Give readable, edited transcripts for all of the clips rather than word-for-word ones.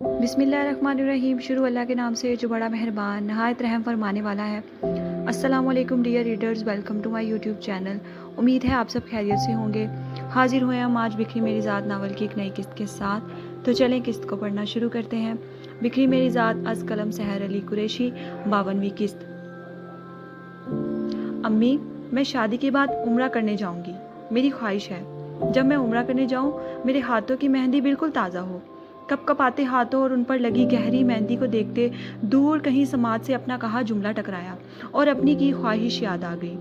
بسم اللہ الرحمن الرحیم۔ شروع اللہ کے نام سے جو بڑا مہربان نہایت رحم فرمانے والا ہے۔ السلام علیکم dear readers, welcome to my YouTube channel. امید ہے آپ سب خیریت سے ہوں گے۔ حاضر ہوئے ہم آج بکھری میری ذات ناول کی ایک نئی قسط کے ساتھ، تو چلیں قسط کو پڑھنا شروع کرتے ہیں۔ بکھری میری ذات از قلم سحر علی قریشی، 52ویں قسط۔ امی، میں شادی کے بعد عمرہ کرنے جاؤں گی۔ میری خواہش ہے جب میں عمرہ کرنے جاؤں میرے ہاتھوں کی مہندی بالکل تازہ ہو۔ کپ کپاتے ہاتھوں اور ان پر لگی گہری مہندی کو دیکھتے دور کہیں سماعت سے اپنا کہا جملہ ٹکرایا اور اپنی کی خواہش یاد آ گئی۔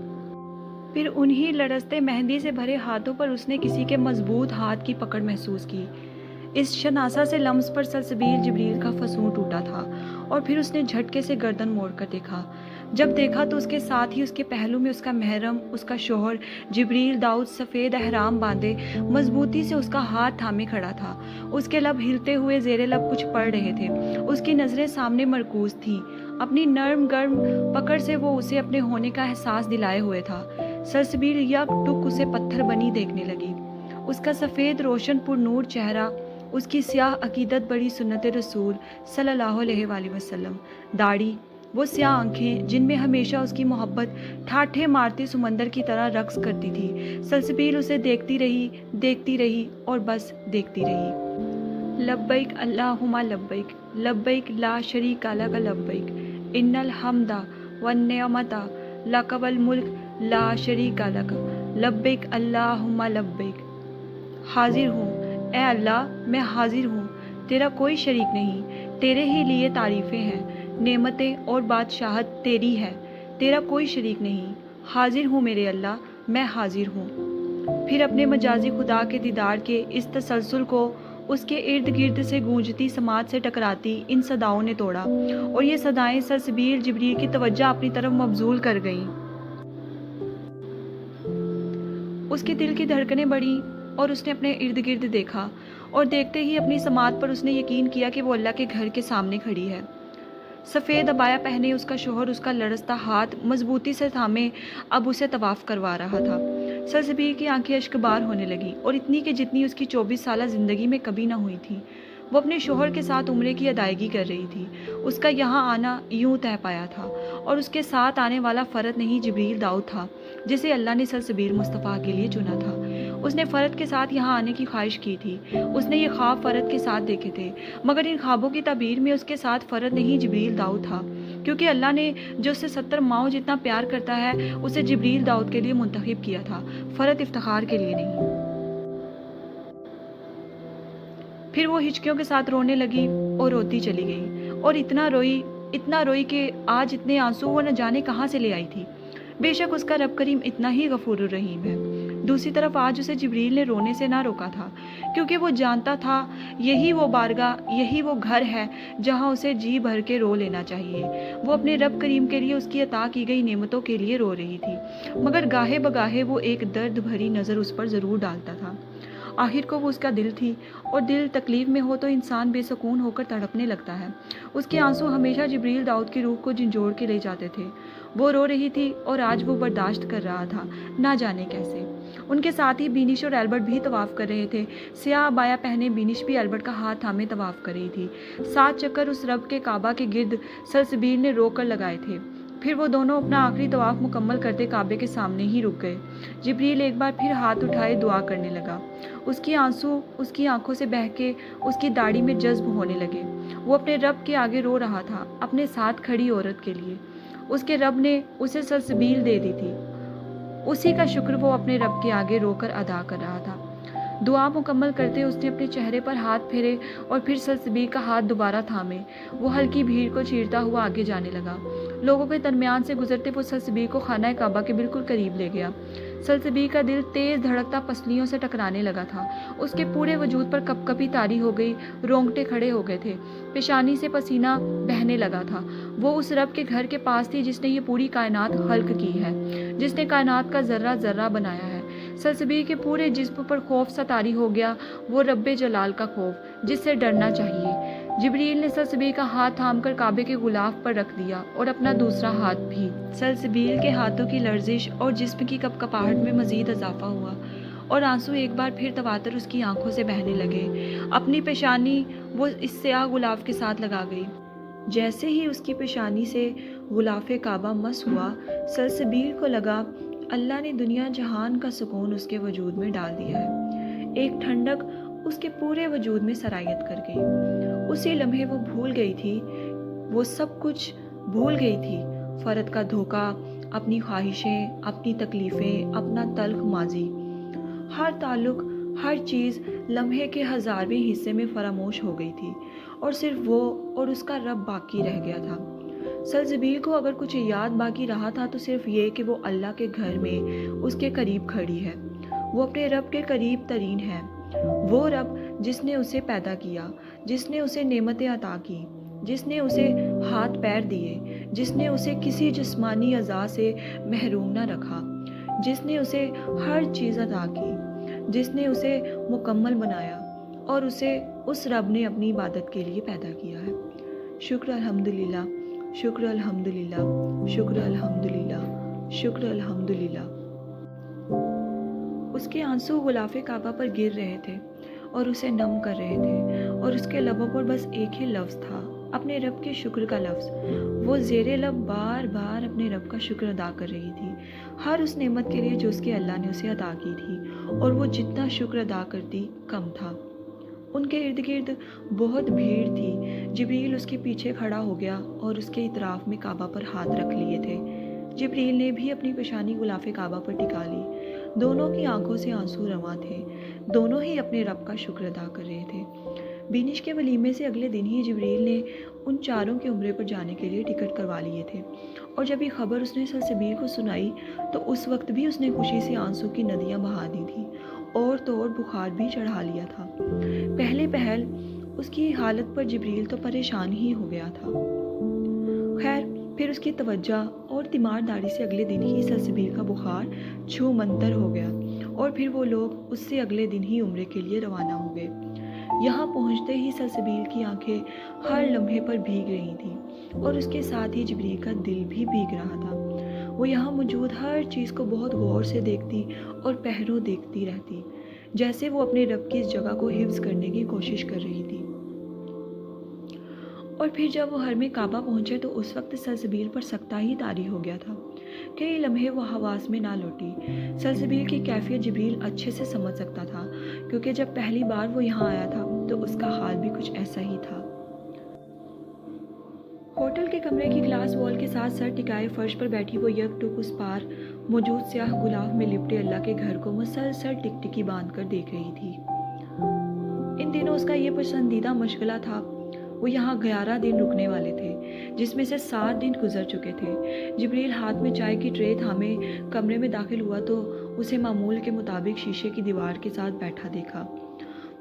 پھر انہی لرزتے مہندی سے بھرے ہاتھوں پر اس نے کسی کے مضبوط ہاتھ کی پکڑ محسوس کی۔ اس شناسا سے لمس پر سلسبیل جبریل کا فسوں ٹوٹا تھا، اور پھر اس نے جھٹکے سے گردن موڑ کر دیکھا۔ جب دیکھا تو اس کے ساتھ ہی اس کے پہلو میں اس کا محرم، اس کا شوہر جبریل داؤد سفید احرام باندھے مضبوطی سے اس کا ہاتھ تھامے کھڑا تھا۔ اس کے لب ہلتے ہوئے زیر لب کچھ پڑھ رہے تھے۔ اس کی نظریں سامنے مرکوز تھیں۔ اپنی نرم گرم پکڑ سے وہ اسے اپنے ہونے کا احساس دلائے ہوئے تھا۔ سلسبیل یک ٹک اسے پتھر بنی دیکھنے لگی۔ اس کا سفید روشن پر نور چہرہ، اس کی سیاہ عقیدت بڑی سنت رسول صلی اللہ علیہ وآلہ وسلم داڑھی، وہ سیاہ آنکھیں جن میں ہمیشہ اس کی محبت ٹھاٹھے مارتے سمندر کی طرح رقص کرتی تھی۔ سلسبیل اسے دیکھتی رہی اور بس دیکھتی رہی۔ لبیک اللہم لبیک، لبیک لا شریک لک لبیک، ان الحمد والنعمت لک والملک لا شریک لک، لبیک اللہم لبیک۔ حاضر ہوں اے اللہ، میں حاضر ہوں، تیرا کوئی شریک نہیں، تیرے ہی لیے تعریفیں ہیں، نعمتیں اور بادشاہت تیری ہے، تیرا کوئی شریک نہیں۔ حاضر ہوں میرے اللہ، میں حاضر ہوں۔ پھر اپنے مجازی خدا کے دیدار کے اس تسلسل کو اس کے ارد گرد سے گونجتی سماعت سے ٹکراتی ان صداؤں نے توڑا، اور یہ صدائیں سلسبیل جبریل کی توجہ اپنی طرف مبذول کر گئیں۔ اس کے دل کی دھڑکنیں بڑھیں اور اس نے اپنے ارد گرد دیکھا، اور دیکھتے ہی اپنی سماعت پر اس نے یقین کیا کہ وہ اللہ کے گھر کے سامنے کھڑی ہے۔ سفید عبایا پہنے اس کا شوہر اس کا لرزتا ہاتھ مضبوطی سے تھامے اب اسے طواف کروا رہا تھا۔ سلسبیل کی آنکھیں اشکبار ہونے لگیں، اور اتنی کہ جتنی اس کی 24 سالہ زندگی میں کبھی نہ ہوئی تھی۔ وہ اپنے شوہر کے ساتھ عمرے کی ادائیگی کر رہی تھی۔ اس کا یہاں آنا یوں طے پایا تھا، اور اس کے ساتھ آنے والا فرد نہیں جبریل داؤد تھا جسے اللہ نے سلسبیل مصطفیٰ کے لیے چنا تھا۔ اس نے فرد کے ساتھ یہاں آنے کی خواہش کی تھی۔ اس نے یہ خواب فرد کے ساتھ دیکھے تھے، مگر ان خوابوں کی تعبیر میں اس کے ساتھ فرد نہیں جبریل داؤد تھا، کیونکہ اللہ نے جو اسے 70 ماؤں جتنا پیار کرتا ہے اسے جبریل داؤد کے لیے منتخب کیا تھا، فرد افتخار کے لیے نہیں۔ پھر وہ ہچکیوں کے ساتھ رونے لگی اور روتی چلی گئی، اور اتنا روئی کہ آج اتنے آنسو وہ نہ جانے کہاں سے لے آئی تھی۔ بے شک اس کا رب کریم اتنا ہی غفور الرحیم ہے۔ دوسری طرف آج اسے جبریل نے رونے سے نہ روکا تھا، کیونکہ وہ جانتا تھا یہی وہ بارگاہ، یہی وہ گھر ہے جہاں اسے جی بھر کے رو لینا چاہیے۔ وہ اپنے رب کریم کے لیے اس کی عطا کی گئی نعمتوں کے لیے رو رہی تھی، مگر گاہے بگاہے وہ ایک درد بھری نظر اس پر ضرور ڈالتا تھا۔ آخر کو وہ اس کا دل تھی، اور دل تکلیف میں ہو تو انسان بے سکون ہو کر تڑپنے لگتا ہے۔ اس کے آنسو ہمیشہ جبریل داؤد کی روح کو جھنجھوڑ کے لے جاتے تھے۔ وہ رو رہی تھی اور آج وہ برداشت کر رہا تھا، نہ جانے کیسے۔ ان کے ساتھ ہی بینش اور البرٹ بھی طواف کر رہے تھے۔ سیاہ عبایا پہنے بینش بھی البرٹ کا ہاتھ تھامے طواف کر رہی تھی۔ 7 چکر اس رب کے کعبہ کے گرد سلسبیل نے رو کر لگائے تھے۔ پھر وہ دونوں اپنا آخری طواف مکمل کرتے کعبے کے سامنے ہی رک گئے۔ جبریل ایک بار پھر ہاتھ اٹھائے دعا کرنے لگا۔ اس کی آنسو اس کی آنکھوں سے بہہ کے اس کی داڑھی میں جذب ہونے لگے۔ وہ اپنے رب کے آگے رو رہا تھا، اپنے ساتھ کھڑی عورت کے لیے۔ اس کے رب نے اسے سلسبیل دے دی تھی، اسی کا شکر وہ اپنے رب کے آگے رو کر ادا کر رہا تھا۔ دعا مکمل کرتے اس نے اپنے چہرے پر ہاتھ پھیرے اور پھر سلسبیل کا ہاتھ دوبارہ تھامے وہ ہلکی بھیڑ کو چیرتا ہوا آگے جانے لگا۔ لوگوں کے درمیان سے گزرتے وہ سلسبیل کو خانہ کعبہ کے بالکل قریب لے گیا۔ سلسبیل کا دل تیز دھڑکتا پسلیوں سے ٹکرانے لگا تھا۔ اس کے پورے وجود پر کپ کپی طاری ہو گئی، رونگٹے کھڑے ہو گئے تھے، پیشانی سے پسینہ بہنے لگا تھا۔ وہ اس رب کے گھر کے پاس تھی جس نے یہ پوری کائنات خلق کی ہے، جس نے کائنات کا ذرہ ذرہ بنایا ہے۔ سلسبیل کے پورے جسم پر خوف سا طاری ہو گیا، وہ رب جلال کا خوف جس سے ڈرنا چاہیے۔ جبریل نے سلسبیل کا ہاتھ تھام کر کعبے کے غلاف پر رکھ دیا، اور اپنا دوسرا ہاتھ بھی۔ سلسبیل کے ہاتھوں کی لرزش اور جسم کی کپکپاہٹ میں مزید اضافہ ہوا، اور آنسو ایک بار پھر تواتر اس کی آنکھوں سے بہنے لگے۔ اپنی پیشانی وہ اس سیاہ غلاف کے ساتھ لگا گئی۔ جیسے ہی اس کی پیشانی سے غلاف کعبہ مس ہوا، سلسبیل کو لگا اللہ نے دنیا جہان کا سکون اس کے وجود میں ڈال دیا ہے۔ ایک ٹھنڈک اس کے پورے وجود میں سرایت کر گئی۔ اسی لمحے وہ بھول گئی تھی، وہ سب کچھ بھول گئی تھی، فرد کا دھوکہ، اپنی خواہشیں، اپنی تکلیفیں، اپنا تلخ ماضی۔ ہر تعلق، ہر چیز لمحے کے 1000ویں حصے میں فراموش ہو گئی تھی، اور صرف وہ اور اس کا رب باقی رہ گیا تھا۔ سلسبیل کو اگر کچھ یاد باقی رہا تھا تو صرف یہ کہ وہ اللہ کے گھر میں اس کے قریب کھڑی ہے، وہ اپنے رب کے قریب ترین ہے، وہ رب جس نے اسے پیدا کیا، جس نے اسے نعمتیں عطا کی، جس نے اسے ہاتھ پیر دیے، جس نے اسے کسی جسمانی اعضاء سے محروم نہ رکھا، جس نے اسے ہر چیز عطا کی، جس نے اسے مکمل بنایا، اور اسے اس رب نے اپنی عبادت کے لیے پیدا کیا ہے۔ شکر الحمدللہ، شکر الحمدللہ، شکر الحمدللہ، شکر الحمدللہ۔ اس کے آنسو غلاف کعبہ پر گر رہے تھے اور اسے نم کر رہے تھے، اور اس کے لبوں پر بس ایک ہی لفظ تھا، اپنے رب کے شکر کا لفظ۔ وہ زیر لب بار بار اپنے رب کا شکر ادا کر رہی تھی، ہر اس نعمت کے لیے جو اس کے اللہ نے اسے عطا کی تھی، اور وہ جتنا شکر ادا کرتی کم تھا۔ ان کے ارد گرد بہت بھیڑ تھی۔ جبریل اس کے پیچھے کھڑا ہو گیا اور اس کے اطراف میں کعبہ پر ہاتھ رکھ لیے تھے۔ جبریل نے بھی اپنی پیشانی غلاف کعبہ پر ٹکا لی۔ دونوں کی آنکھوں سے آنسو رواں تھے، دونوں ہی اپنے رب کا شکر ادا کر رہے تھے۔ بینش کے ولیمے سے اگلے دن ہی جبریل نے ان چاروں کے عمرے پر جانے کے لیے ٹکٹ کروا لیے تھے، اور جب یہ خبر اس نے سلسبیل کو سنائی تو اس وقت بھی اس نے خوشی سے آنسو کی ندیاں بہا دی تھیں، اور تو اور بخار بھی چڑھا لیا تھا۔ پہلے پہل اس کی حالت پر جبریل تو پریشان ہی ہو گیا تھا۔ خیر، پھر اس کی توجہ اور تیمارداری سے اگلے دن ہی سلسبیل کا بخار چھو منتر ہو گیا، اور پھر وہ لوگ اس سے اگلے دن ہی عمرے کے لیے روانہ ہو گئے۔ یہاں پہنچتے ہی سلسبیل کی آنکھیں ہر لمحے پر بھیگ رہی تھیں، اور اس کے ساتھ ہی جبریل کا دل بھی بھیگ رہا تھا۔ وہ یہاں موجود ہر چیز کو بہت غور سے دیکھتی اور پہروں دیکھتی رہتی، جیسے وہ اپنے رب کی اس جگہ کو حفظ کرنے کی کوشش کر رہی تھی۔ اور پھر جب وہ حرم کعبہ پہنچے تو اس وقت سلسبیل پر سکتہ ہی طاری ہو گیا تھا۔ کئی لمحے وہ حواس میں نہ لوٹی۔ سلسبیل کی کیفیت جبریل اچھے سے سمجھ سکتا تھا، کیونکہ جب پہلی بار وہ یہاں آیا تھا تو اس کا حال بھی کچھ ایسا ہی تھا۔ ہوٹل کے کمرے کی گلاس وال کے ساتھ سر ٹکائے فرش پر بیٹھی وہ یک ٹک اس پار موجود سیاہ غلاف میں لپٹے اللہ کے گھر کو مسلسل ٹکٹکی باندھ کر دیکھ رہی تھی۔ ان دنوں اس کا یہ پسندیدہ مشغلہ تھا۔ وہ یہاں 11 دن رکنے والے تھے، جس میں سے 7 دن گزر چکے تھے۔ جبریل ہاتھ میں چائے کی ٹرے تھامے کمرے میں داخل ہوا تو اسے معمول کے مطابق شیشے کی دیوار کے ساتھ بیٹھا دیکھا۔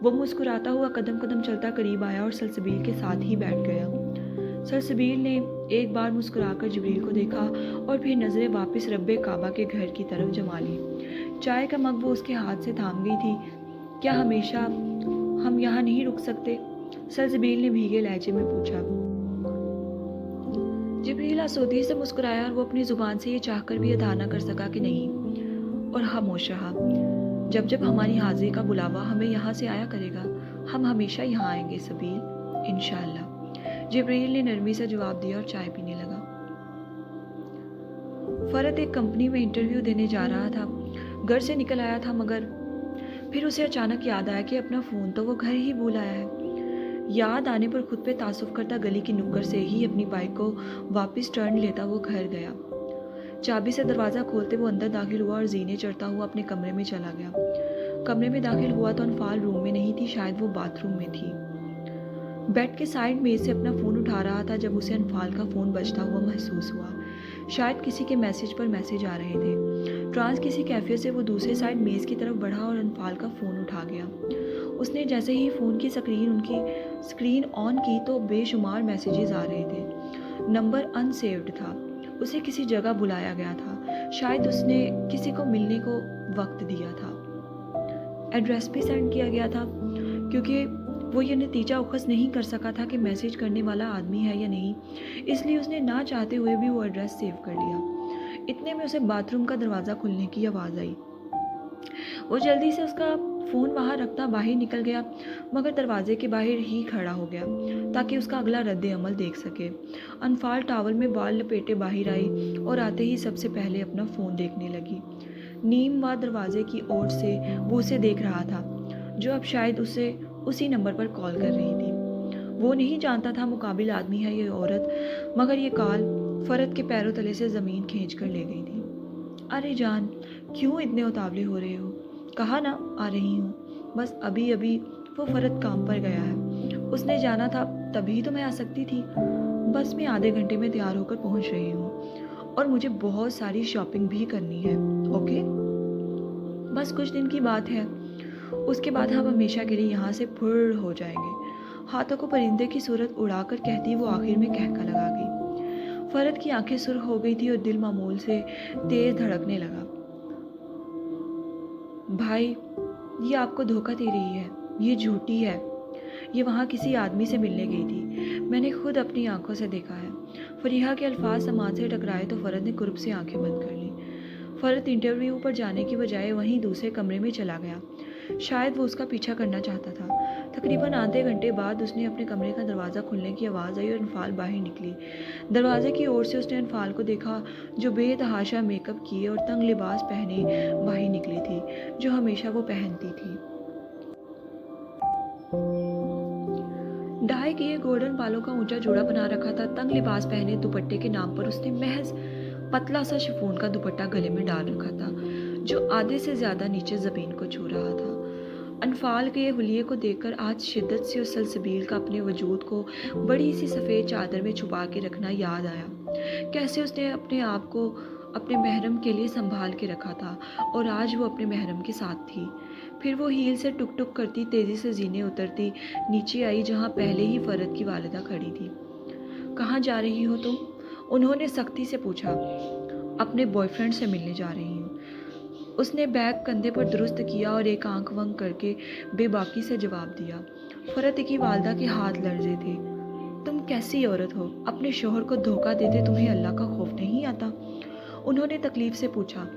وہ مسکراتا ہوا قدم قدم چلتا قریب آیا اور سلسبیل کے ساتھ ہی بیٹھ گیا۔ سلسبیل نے ایک بار مسکرا کر جبریل کو دیکھا اور پھر نظریں واپس رب کعبہ کے گھر کی طرف جما لی۔ چائے کا مگ وہ اس کے ہاتھ سے تھام گئی تھی۔ کیا ہمیشہ ہم یہاں نہیں رک سکتے؟ سلسبیل نے بھیگے لہجے میں پوچھا۔ جبریل آسودگی سے مسکرایا اور وہ اپنی زبان سے یہ چاہ کر بھی ادا نہ کر سکا کہ نہیں، اور خاموش رہا۔ جب جب ہماری حاضری کا بلاوا ہمیں یہاں سے آیا کرے گا، ہم ہمیشہ یہاں آئیں گے سبیل، انشاءاللہ۔ جبریل نے نرمی سے جواب دیا اور چائے پینے لگا۔ فرد ایک کمپنی میں انٹرویو دینے جا رہا تھا، گھر سے نکل آیا تھا، مگر پھر اسے اچانک یاد آیا کہ اپنا فون تو وہ گھر ہی بھول آیا ہے۔ یاد آنے پر خود پہ تعصب کرتا گلی کی نکڑ سے ہی اپنی بائک کو واپس ٹرن لیتا وہ گھر گیا۔ چابی سے دروازہ کھولتے وہ اندر داخل ہوا اور زینے چڑھتا ہوا اپنے کمرے میں چلا گیا۔ کمرے میں داخل ہوا تو انفال روم میں نہیں تھی، شاید وہ باتھ روم میں تھی۔ بیڈ کے سائڈ میز سے اپنا فون اٹھا رہا تھا جب اسے انفال کا فون بجتا ہوا محسوس ہوا۔ شاید کسی کے میسج پر میسج آ رہے تھے۔ ٹرانس کسی کیفیت سے وہ دوسرے سائڈ میز کی طرف بڑھا اور انفال کا فون اٹھا گیا۔ اس نے جیسے ہی فون کی سکرین آن کی تو بے شمار میسیجز آ رہے تھے۔ نمبر ان سیوڈ تھا، اسے کسی جگہ بلایا گیا تھا، شاید اس نے کسی کو ملنے کو وقت دیا تھا۔ ایڈریس بھی سینڈ کیا گیا تھا، کیونکہ وہ یہ نتیجہ اخذ نہیں کر سکا تھا کہ میسیج کرنے والا آدمی ہے یا نہیں، اس لیے اس نے نہ چاہتے ہوئے بھی وہ ایڈریس سیو کر لیا۔ اتنے میں اسے باتھ روم کا دروازہ کھلنے کی آواز آئی۔ वो जल्दी से उसका फ़ोन वहाँ रखता बाहर निकल गया, मगर दरवाजे के बाहर ही खड़ा हो गया ताकि उसका अगला रद्द-ए-अमल देख सके। अनफाल टॉवल में बाल लपेटे बाहर आई और आते ही सबसे पहले अपना फ़ोन देखने लगी। नीम व दरवाजे की ओर से वो उसे देख रहा था, जो अब शायद उसे उसी नंबर पर कॉल कर रही थी। वो नहीं जानता था मुकाबिल आदमी है ये औरत, मगर ये कॉल फ़रत के पैरों तले से ज़मीन खींच कर ले गई थी। अरे जान, क्यों इतने उतावले हो रहे हो? कहा ना आ रही हूँ। बस अभी अभी वो फ़रत काम पर गया है। उसने जाना था तभी तो मैं आ सकती थी। बस मैं आधे घंटे में तैयार होकर पहुँच रही हूँ और मुझे बहुत सारी शॉपिंग भी करनी है। ओके? बस कुछ दिन की बात है। उसके बाद हम हमेशा के लिए यहाँ से फुर्र हो जाएंगे। हाथों को परिंदे की सूरत उड़ाकर कहती वो आखिर में कहका लगा गई। फ़रत की आंखें सुर्ख हो गई थी और दिल मामूल से तेज धड़कने लगा। भाई, ये आपको धोखा दे रही है। ये झूठी है। ये वहाँ किसी आदमी से मिलने गई थी। मैंने खुद अपनी आंखों से देखा है। फरीहा के अल्फाज समाज से टकराए तो फ़रत ने कुर्ब से आंखें बंद कर ली। फ़रत इंटरव्यू पर जाने की बजाय वहीं दूसरे कमरे में चला गया। शायद वो उसका पीछा करना चाहता था। तकरीबन आधे घंटे बाद उसने अपने कमरे का दरवाज़ा खुलने की आवाज़ आई और अनफाल बाहर निकली। दरवाजे की ओर से उसने अनफाल को देखा, जो बेतहाशा मेकअप किए और तंग लिबास पहने बाहर निकली थी, जो हमेशा वो पहनती थी। डाई किए गोल्डन बालों का ऊंचा जोड़ा बना रखा था। तंग लिबास पहने दुपट्टे के नाम पर उसने महज पतला सा शिफॉन का दुपट्टा गले में डाल रखा था, जो आधे से ज्यादा नीचे जमीन को छू रहा था। अनफाल के हुलिये को देखकर आज शिद्दत से उस सलसबील का अपने वजूद को बड़ी सी सफ़ेद चादर में छुपा के रखना याद आया। कैसे उसने अपने आप को अपने महरम के लिए संभाल के रखा था और आज वो अपने महरम के साथ थी। फिर वो हील से टुक टुक करती तेज़ी से जीने उतरती नीचे आई, जहाँ पहले ही फ़रत की वालिदा खड़ी थी। कहाँ जा रही हो तुम? उन्होंने सख्ती से पूछा। अपने बॉयफ्रेंड से मिलने जा रही हूँ। उसने बैग कंधे पर दुरुस्त किया और एक आंख वंग करके बेबाकी से जवाब दिया। फ़रत की वालिदा के हाथ लर्जे थे। तुम कैसी औरत हो? अपने शोहर को धोखा देते तुम्हें अल्लाह का खौफ नहीं आता? उन्होंने तकलीफ से पूछा।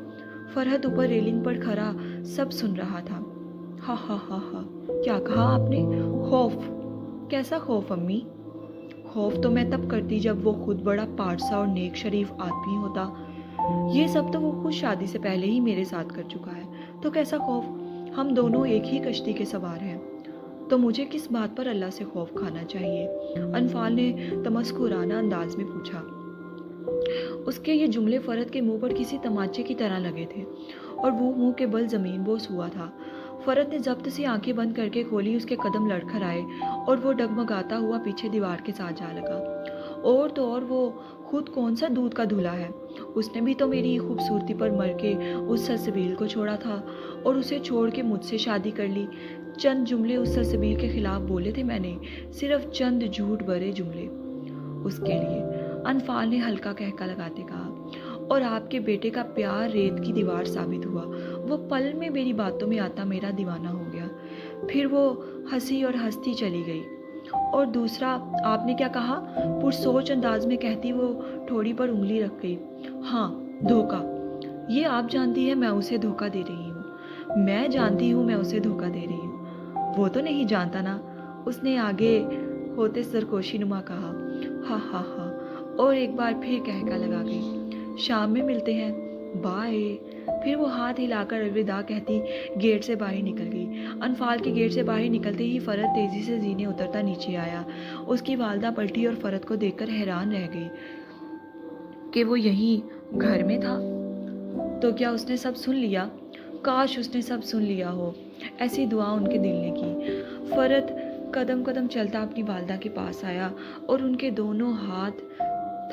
फरहत ऊपर रेलिंग पर खड़ा सब सुन रहा था। हा हा हा हा, क्या कहा आपने? खौफ? कैसा खौफ अम्मी? खौफ तो मैं तब करती जब वो खुद बड़ा पारसा और नेक शरीफ आदमी होता। ये सब तो वो खुद शादी से पहले ही मेरे साथ कर चुका है, तो कैसा खौफ? हम दोनों एक ही कश्ती के सवार हैं। तो मुझे किस बात पर अल्लाह से खौफ खाना चाहिए? अनफाल ने तमस्कुराना अंदाज में पूछा। उसके ये जुमले फ़रत के मुंह पर किसी तमाचे की तरह लगे थे और वो मुंह के बल ज़मीन बोस हुआ था। फ़रत ने ज़ब्त सी आंखें बंद करके खोली। उसके कदम लड़खड़ाए और वो डगमगाता हुआ पीछे दीवार के साथ जा लगा। और तो और वो खुद कौन सा दूध का धुला है? उसने भी तो मेरी खूबसूरती पर मर के उस सलसबील को छोड़ा था और उसे छोड़ के मुझसे शादी कर ली। चंद जुमले उस सलसबील के खिलाफ बोले थे मैंने, सिर्फ चंद झूठ भरे जुमले उसके लिए। अनफाल ने हल्का कहका लगाते कहा। और आपके बेटे का प्यार रेत की दीवार साबित हुआ। वो पल में मेरी बातों में आता मेरा दीवाना हो गया। फिर वो हंसी और हंसती चली गई। और दूसरा, आपने क्या कहा? पुरसोच अंदाज में कहती वो ठोड़ी पर उंगली रख गई। हाँ, धोखा। ये आप जानती है मैं उसे धोखा दे रही हूँ। मैं जानती हूँ मैं उसे धोखा दे रही हूँ। वो तो नहीं जानता ना? उसने आगे होते सरकोशी नुमा कहा। हा हा हा, और एक बार फिर कहका लगा गई। शाम में मिलते हैं, बाय। फिर वो हाथ हिलाकर अलविदा कहती गेट से बाहर निकल गई। अनफाल के गेट से बाहर निकलते ही फ़रत तेज़ी से जीने उतरता नीचे आया। उसकी वालिदा पलटी और फ़रत को देखकर हैरान रह गई कि वो यहीं घर में था। तो क्या उसने सब सुन लिया? काश उसने सब सुन लिया हो। ऐसी दुआ उनके दिल ने की। फ़रत कदम कदम चलता अपनी वालिदा के पास आया और उनके दोनों हाथ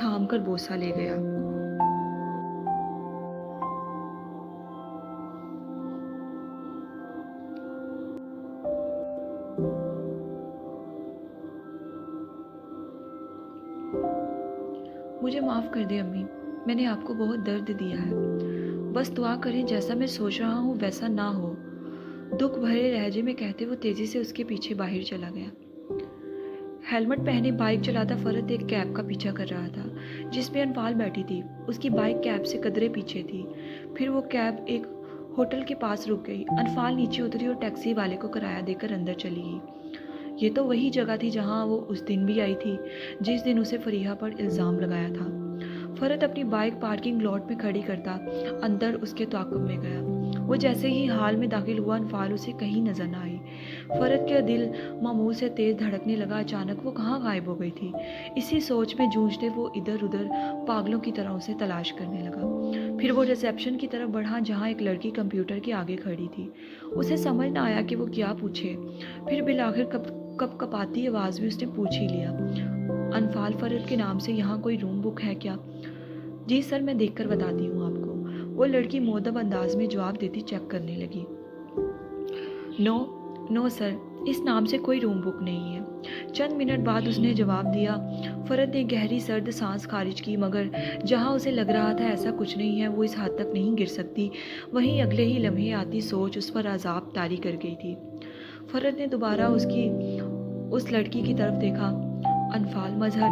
थाम कर बोसा ले गया। मुझे माफ़ कर दे अम्मी, मैंने आपको बहुत दर्द दिया है। बस दुआ करें जैसा मैं सोच रहा हूँ वैसा ना हो। दुख भरे लहजे में कहते वो तेज़ी से उसके पीछे बाहर चला गया। हेलमेट पहने बाइक चलाता फ़रत एक कैब का पीछा कर रहा था जिसमें अनफाल बैठी थी। उसकी बाइक कैब से कदरे पीछे थी। फिर वो कैब एक होटल के पास रुक गई। अनफाल नीचे उतरी और टैक्सी वाले को किराया देकर अंदर चली गई। ये तो वही जगह थी जहाँ वो उस दिन भी आई थी, जिस दिन उसे फरीहा पर इल्ज़ाम लगाया था। फरत अपनी बाइक पार्किंग लॉट में खड़ी करता अंदर उसके ताक़ुब में गया। वो जैसे ही हाल में दाखिल हुआ, अनफाल उसे कहीं नजर न आई। फरत का दिल मामूल से तेज धड़कने लगा। अचानक वो कहाँ गायब हो गई थी। इसी सोच में जूझते वो इधर उधर पागलों की तरह उसे तलाश करने लगा। फिर वो रिसेप्शन की तरफ बढ़ा, जहाँ एक लड़की कंप्यूटर के आगे खड़ी थी। उसे समझ न आया कि वो क्या पूछे। फिर बिलाखिर कपाती आवाज़ में उसने पूछ ही लिया, अनफाल फरत के नाम से यहाँ कोई रूम बुक है क्या? जी सर, मैं देखकर बताती हूँ आपको, वो लड़की मुअद्दब अंदाज में जवाब देती चेक करने लगी। नो सर, इस नाम से कोई रूम बुक नहीं है। चंद मिनट बाद उसने जवाब दिया। फरत ने गहरी सर्द सांस खारिज की, मगर जहाँ उसे लग रहा था ऐसा कुछ नहीं है, वो इस हद तक नहीं गिर सकती, वहीं अगले ही लम्हे आती सोच उस पर अजाब तारी कर गई थी। फरत ने दोबारा उस लड़की की तरफ देखा। अनफाल मजहर,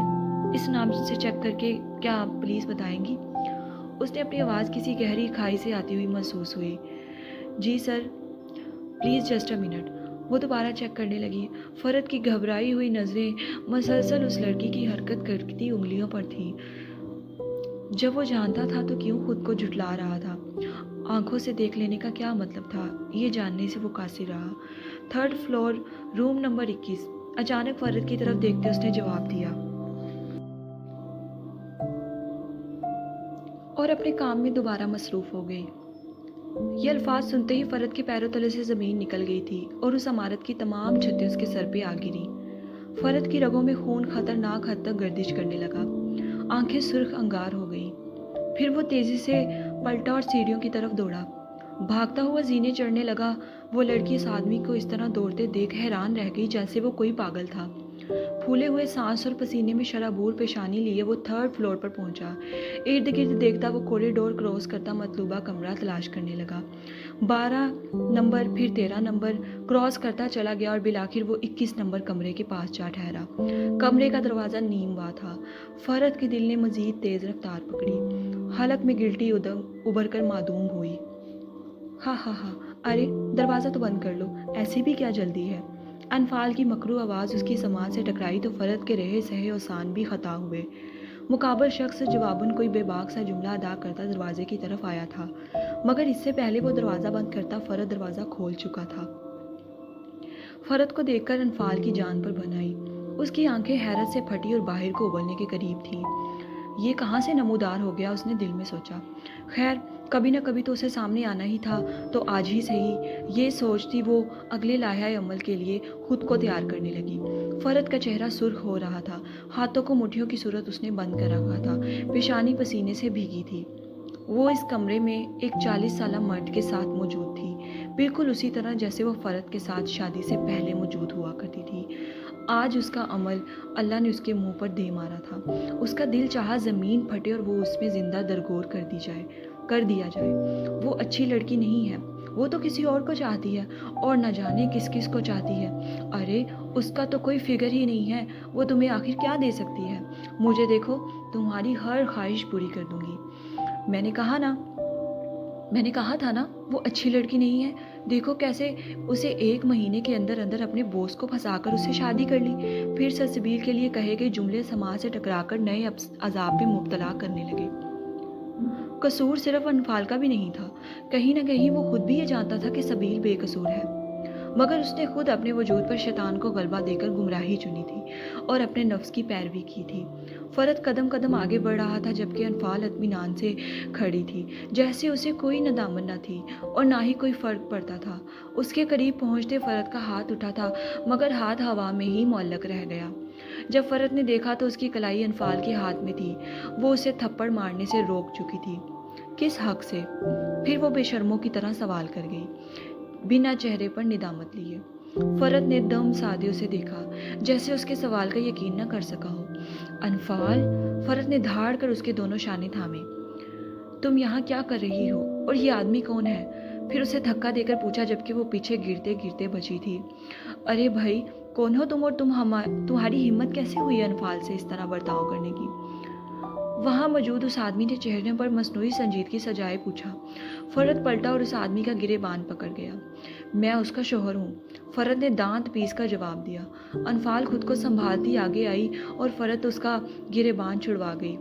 इस नाम से चेक करके क्या आप प्लीज़ बताएंगी? उसने अपनी आवाज़ किसी गहरी खाई से आती हुई महसूस हुई। जी sir, please just a minute. वो दोबारा चेक करने लगी। फरत की घबराई हुई नज़रें मसलसल उस लड़की की हरकत करती उंगलियों पर थीं। जब वो जानता था तो क्यों खुद को झुठला रहा था? आंखों से देख लेने का क्या मतलब था, ये जानने से वो कासिर रहा। 3rd floor, room number 21। अचानक फरत की तरफ देखते उसने जवाब दिया और अपने काम में दोबारा मसरूफ़ हो गई। ये अल्फाज सुनते ही फरत के पैरों तले से ज़मीन निकल गई थी और उस इमारत की तमाम छतें उसके सर पे आ गिरी। फरत की रगों में खून खतरनाक हद तक गर्दिश करने लगा। आंखें सुर्ख अंगार हो गईं। फिर वो तेज़ी से पलटा और सीढ़ियों की तरफ दौड़ा। भागता हुआ जीने चढ़ने लगा। वो लड़की इस आदमी को इस तरह दौड़ते देख हैरान रह गई, जैसे वो कोई पागल था। फूले हुए सांस और पसीने में शराबूर पेशानी लिए वो 3rd फ्लोर पर पहुंचा। इर्द गिर्द देखता वो कॉरिडोर क्रॉस करता मतलूबा कमरा तलाश करने लगा। 12 नंबर, फिर 13 नंबर क्रॉस करता चला गया और बिलाखिर वो 21 नंबर कमरे के पास जा ठहरा। कमरे का दरवाज़ा नीम बा था। फरत के दिल ने मजीद तेज़ रफ्तार पकड़ी। हलक में गिल्टी उभर कर मादूम हुई। हा, अरे दरवाज़ा तो बंद कर लो, ऐसी भी क्या जल्दी है? अनफाल की मकरू आवाज़ उसकी समाज से टकराई तो फरत के रहे सहे औसान भी खता हुए। मुकाबल शख्स जवाबन कोई बेबाक सा जुमला अदा करता दरवाजे की तरफ आया था, मगर इससे पहले वो दरवाज़ा बंद करता फरत दरवाज़ा खोल चुका था। फरत को देखकर अनफाल की जान पर बन आई। उसकी आंखें हैरत से फटी और बाहर को उबलने के करीब थी। ये कहाँ से नमूदार हो गया, उसने दिल में सोचा। खैर, कभी न कभी तो उसे सामने आना ही था, तो आज ही सही, ये सोचती वो अगले लाहे अमल के लिए खुद को तैयार करने लगी। फरत का चेहरा सुर्ख हो रहा था। हाथों को मुट्ठियों की सूरत उसने बंद कर रखा था। पेशानी पसीने से भीगी थी। वो इस कमरे में एक 40 साला मर्द के साथ मौजूद थी, बिल्कुल उसी तरह जैसे वो फरत के साथ शादी से पहले मौजूद हुआ करती थी। आज उसका अमल अल्लाह ने उसके मुंह पर दे मारा था। उसका दिल चाहा ज़मीन फटे और वो उसमें ज़िंदा दरगोर कर दिया जाए। वो अच्छी लड़की नहीं है, वो तो किसी और को चाहती है, और न जाने किस किस को चाहती है। अरे उसका तो कोई फिगर ही नहीं है, वो तुम्हें आखिर क्या दे सकती है? मुझे देखो, तुम्हारी हर ख्वाहिश पूरी कर दूंगी। मैंने कहा था ना, वो अच्छी लड़की नहीं है। देखो कैसे उसे 1 महीने के अंदर अंदर अपने बॉस को फंसाकर उससे शादी कर ली। फिर ससबील के लिए कहे गए जुमले समाज से टकराकर नए अजाब में मुब्तला करने लगे। कसूर सिर्फ अनफाल का भी नहीं था। कहीं न कहीं वो खुद भी ये जानता था कि सबील बेकसूर है, मगर उसने खुद अपने वजूद पर शैतान को गलबा देकर गुमराही चुनी थी और अपने नफ्स की पैरवी की थी। फरत कदम कदम आगे बढ़ रहा था, जबकि अनफाल इत्मीनान से खड़ी थी, जैसे उसे कोई नदामत न थी और ना ही कोई फ़र्क पड़ता था। उसके करीब पहुंचते फरत का हाथ उठा था, मगर हाथ हवा में ही मुअल्लक रह गया। जब फरत ने देखा तो उसकी कलाई अनफाल के हाथ में थी। वो उसे थप्पड़ मारने से रोक चुकी थी। किस हक से? फिर वो बेशर्मों की तरह सवाल कर गई, बिना चेहरे पर निदामत लिए। फरत ने दम साधे उसे देखा, जैसे उसके सवाल का यकीन न कर सका हो। अनफाल, फरत ने धाड़ कर उसके दोनों शाने थामे। तुम यहाँ क्या कर रही हो, और ये आदमी कौन है? फिर उसे धक्का देकर पूछा, जबकि वो पीछे गिरते गिरते बची थी। अरे भाई, कौन हो तुम, और तुम्हारी हिम्मत कैसे हुई अनफाल से इस तरह बर्ताव करने की? वहाँ मौजूद उस आदमी ने चेहरे पर मसनूई संजीदगी सजाए पूछा। फरद पलटा और उस आदमी का गिरेबान पकड़ गया। मैं उसका शोहर हूँ, फरद ने दांत पीस कर जवाब दिया। अनफाल खुद को संभालती आगे आई और फरद उसका गिरेबान छुड़वा गई।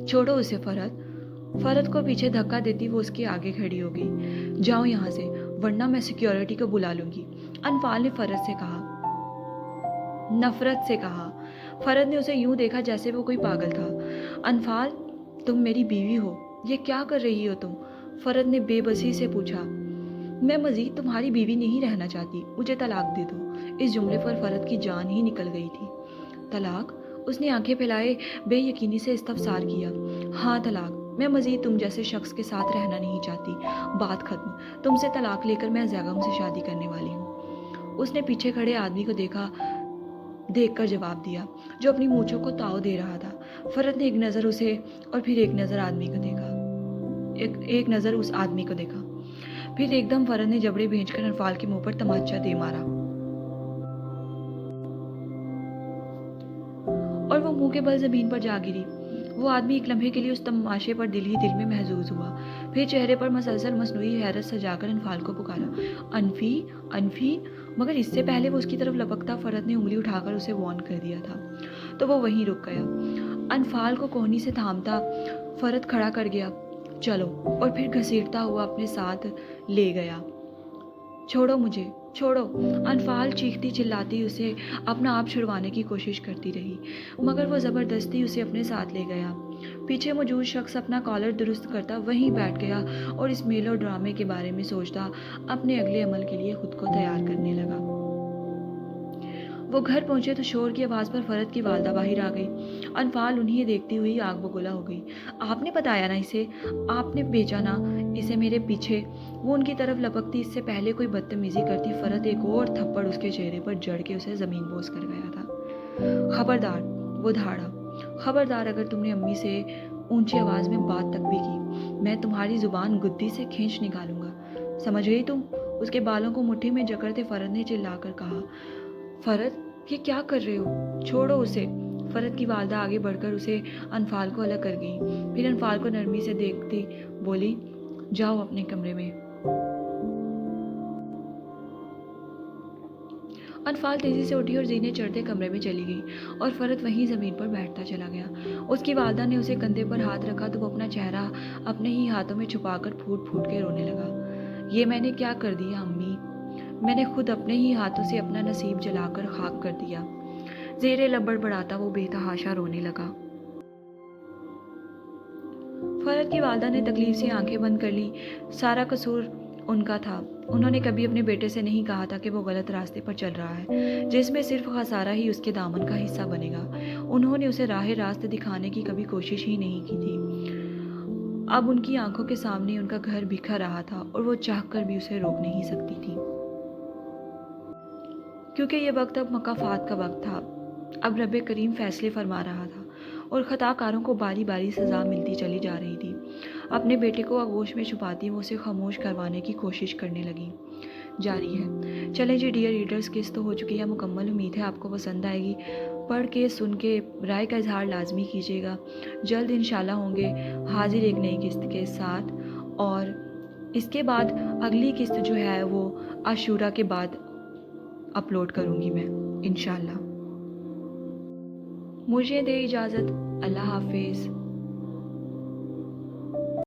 छोड़ो उसे फरद। फरद को पीछे धक्का देती वो उसके आगे खड़ी हो गई। जाओ यहाँ से, वरना मैं सिक्योरिटी को बुला लूंगी, अनफाल ने फरद से कहा। नफरत से कहा। फरद ने उसे यूं देखा जैसे वो कोई पागल था। अनफाल, तुम मेरी बीवी हो, ये क्या कर रही हो तुम? फरद ने बेबसी से पूछा। मैं मजीद तुम्हारी बीवी नहीं रहना चाहती, मुझे तलाक दे दो। इस जुमले पर फरद की जान ही निकल गई थी। तलाक? उसने आंखें फैलाए बेयकीनी से इस्तफसार किया। हाँ तलाक, मैं मजीद तुम जैसे शख्स के साथ रहना नहीं चाहती। बात खत्म, तुमसे तलाक लेकर मैं जैगम से शादी करने वाली हूँ। उसने पीछे खड़े आदमी को देखकर जवाब दिया, जो अपनी मूंछों को ताव दे रहा था। फरद ने एक नज़र उसे और फिर एक नज़र आदमी को देखा। एक नज़र उस आदमी को देखा। फिर एकदम फरद ने जबड़े भेजकर अनफाल के मुंह पर तमाचा दे मारा और वो मुंह के बल जमीन पर जा गिरी। वो आदमी एक लम्हे के लिए उस तमाशे पर दिल ही दिल में महजूज हुआ। फिर चेहरे पर मसलसल मसनूई हैरत सजाकर अनफाल को पुकारा, अनफी अनफी। मगर इससे पहले वो उसकी तरफ लपकता फरद ने उंगली उठाकर उसे वार्न कर दिया था, तो वो वहीं रुक गया। अनफाल को कोहनी से थामता फरद खड़ा कर गया। चलो, और फिर घसीटता हुआ अपने साथ ले गया। छोड़ो मुझे, छोड़ो। अनफाल चीखती चिल्लाती उसे अपना आप छुड़वाने की कोशिश करती रही, मगर वो ज़बरदस्ती उसे अपने साथ ले गया। पीछे मौजूद शख्स अपना कॉलर दुरुस्त करता वहीं बैठ गया और इस मेलो ड्रामे के बारे में सोचता अपने अगले अमल के लिए खुद को तैयार करने लगा। वो घर पहुंचे तो शोर की आवाज़ पर फरद की वालदा बाहर आ गई। अनफाल उन्हें देखती हुई आग बगोला हो गई। आपने बताया ना इसे, आपने भेजा ना इसे मेरे पीछे। वो उनकी तरफ लपकती इससे पहले कोई बदतमीजी करती फरद एक और थप्पड़ उसके चेहरे पर जड़ के उसे ज़मीन बोस कर गया था। खबरदार, वो धाड़ा, खबरदार अगर तुमने अम्मी से ऊंची आवाज़ में बात तक भी की, मैं तुम्हारी ज़ुबान गुद्दी से खींच निकालूंगा। समझ गई तुम? उसके बालों को मुट्ठी में जकड़ते फरद ने चिल्लाकर कहा। फरद, ये क्या कर रहे हो? छोड़ो उसे। फरद की वालदा आगे बढ़कर उसे अनफाल को अलग कर गई। फिर अनफाल को नरमी से देखती बोली, जाओ अपने कमरे में। अनफाल तेजी से उठी और जीने चढ़ते कमरे में चली गई और फरद वहीं ज़मीन पर बैठता चला गया। उसकी वालदा ने उसे कंधे पर हाथ रखा तो वो अपना चेहरा अपने ही हाथों में छुपाकर फूट फूट के रोने लगा। ये मैंने क्या कर दिया अम्मी? मैंने खुद अपने ही हाथों से अपना नसीब जलाकर खाक कर दिया। ज़ेरे लब बड़बड़ाता वो बेतहाशा रोने लगा। फरद की वालदा ने तकलीफ से आंखें बंद कर ली। सारा कसूर उनका था। उन्होंने कभी अपने बेटे से नहीं कहा था कि वो गलत रास्ते पर चल रहा है, जिसमें सिर्फ खसारा ही उसके दामन का हिस्सा बनेगा। उन्होंने उसे राह रास्त दिखाने की कभी कोशिश ही नहीं की थी। अब उनकी आंखों के सामने उनका घर बिखर रहा था और वो चाहकर भी उसे रोक नहीं सकती थी, क्योंकि ये वक्त अब मकाफात का वक्त था। अब रब करीम फैसले फरमा रहा था और ख़ताकारों को बारी बारी सज़ा मिलती चली जा रही थी। अपने बेटे को आगोश में छुपाती वो उसे खामोश करवाने की कोशिश करने लगी। जारी है। चलें जी डियर रीडर्स, किस्त तो हो चुकी है मुकम्मल। उम्मीद है आपको पसंद आएगी। पढ़ के सुन के राय का इजहार लाजमी कीजिएगा। जल्द इंशाल्लाह होंगे हाजिर एक नई किस्त के साथ, और इसके बाद अगली किस्त जो है वो आशूरा के बाद अपलोड करूँगी मैं इंशाल्लाह। मुझे दे इजाज़त। अल्लाह हाफिज़।